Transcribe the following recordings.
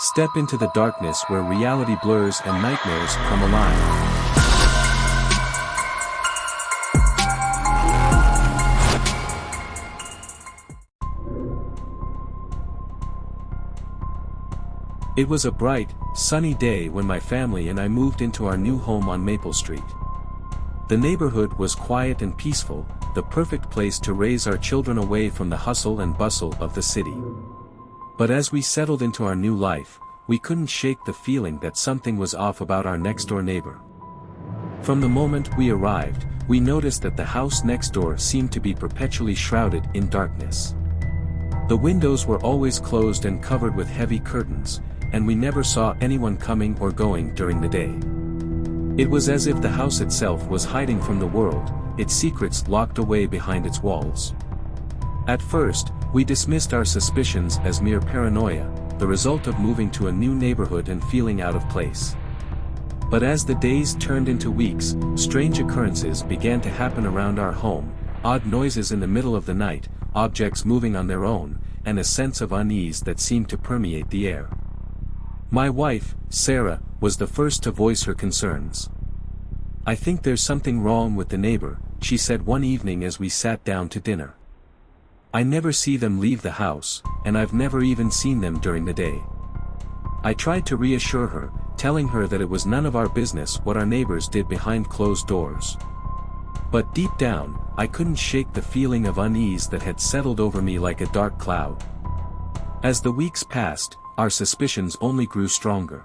Step into the darkness where reality blurs and nightmares come alive. It was a bright, sunny day when my family and I moved into our new home on Maple Street. The neighborhood was quiet and peaceful, the perfect place to raise our children away from the hustle and bustle of the city. But as we settled into our new life, we couldn't shake the feeling that something was off about our next-door neighbor. From the moment we arrived, we noticed that the house next door seemed to be perpetually shrouded in darkness. The windows were always closed and covered with heavy curtains, and we never saw anyone coming or going during the day. It was as if the house itself was hiding from the world, its secrets locked away behind its walls. At first, we dismissed our suspicions as mere paranoia, the result of moving to a new neighborhood and feeling out of place. But as the days turned into weeks, strange occurrences began to happen around our home, odd noises in the middle of the night, objects moving on their own, and a sense of unease that seemed to permeate the air. My wife, Sarah, was the first to voice her concerns. "I think there's something wrong with the neighbor," she said one evening as we sat down to dinner. "I never see them leave the house, and I've never even seen them during the day." I tried to reassure her, telling her that it was none of our business what our neighbors did behind closed doors. But deep down, I couldn't shake the feeling of unease that had settled over me like a dark cloud. As the weeks passed, our suspicions only grew stronger.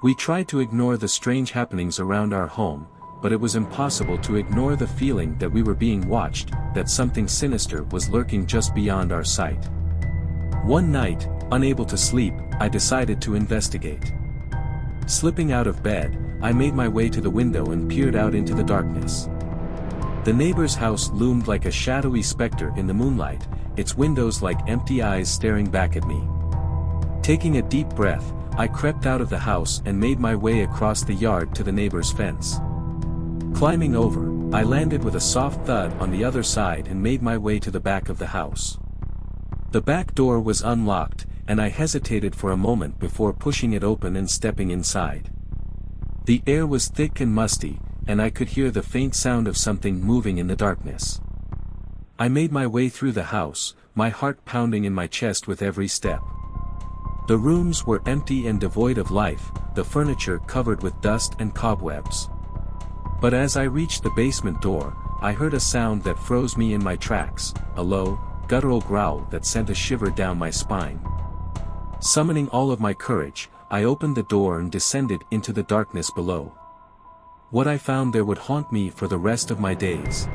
We tried to ignore the strange happenings around our home, but it was impossible to ignore the feeling that we were being watched, that something sinister was lurking just beyond our sight. One night, unable to sleep, I decided to investigate. Slipping out of bed, I made my way to the window and peered out into the darkness. The neighbor's house loomed like a shadowy specter in the moonlight, its windows like empty eyes staring back at me. Taking a deep breath, I crept out of the house and made my way across the yard to the neighbor's fence. Climbing over, I landed with a soft thud on the other side and made my way to the back of the house. The back door was unlocked, and I hesitated for a moment before pushing it open and stepping inside. The air was thick and musty, and I could hear the faint sound of something moving in the darkness. I made my way through the house, my heart pounding in my chest with every step. The rooms were empty and devoid of life, the furniture covered with dust and cobwebs. But as I reached the basement door, I heard a sound that froze me in my tracks, a low, guttural growl that sent a shiver down my spine. Summoning all of my courage, I opened the door and descended into the darkness below. What I found there would haunt me for the rest of my days.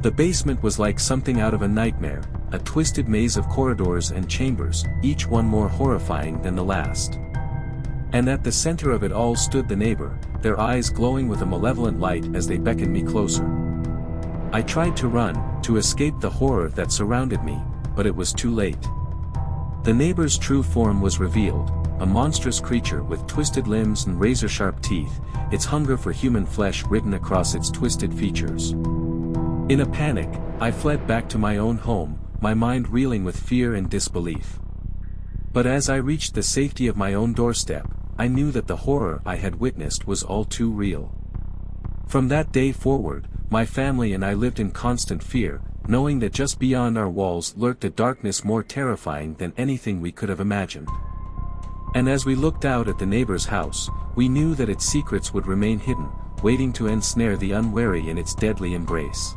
The basement was like something out of a nightmare, a twisted maze of corridors and chambers, each one more horrifying than the last. And at the center of it all stood the neighbor, their eyes glowing with a malevolent light as they beckoned me closer. I tried to run, to escape the horror that surrounded me, but it was too late. The neighbor's true form was revealed, a monstrous creature with twisted limbs and razor-sharp teeth, its hunger for human flesh written across its twisted features. In a panic, I fled back to my own home, my mind reeling with fear and disbelief. But as I reached the safety of my own doorstep, I knew that the horror I had witnessed was all too real. From that day forward, my family and I lived in constant fear, knowing that just beyond our walls lurked a darkness more terrifying than anything we could have imagined. And as we looked out at the neighbor's house, we knew that its secrets would remain hidden, waiting to ensnare the unwary in its deadly embrace.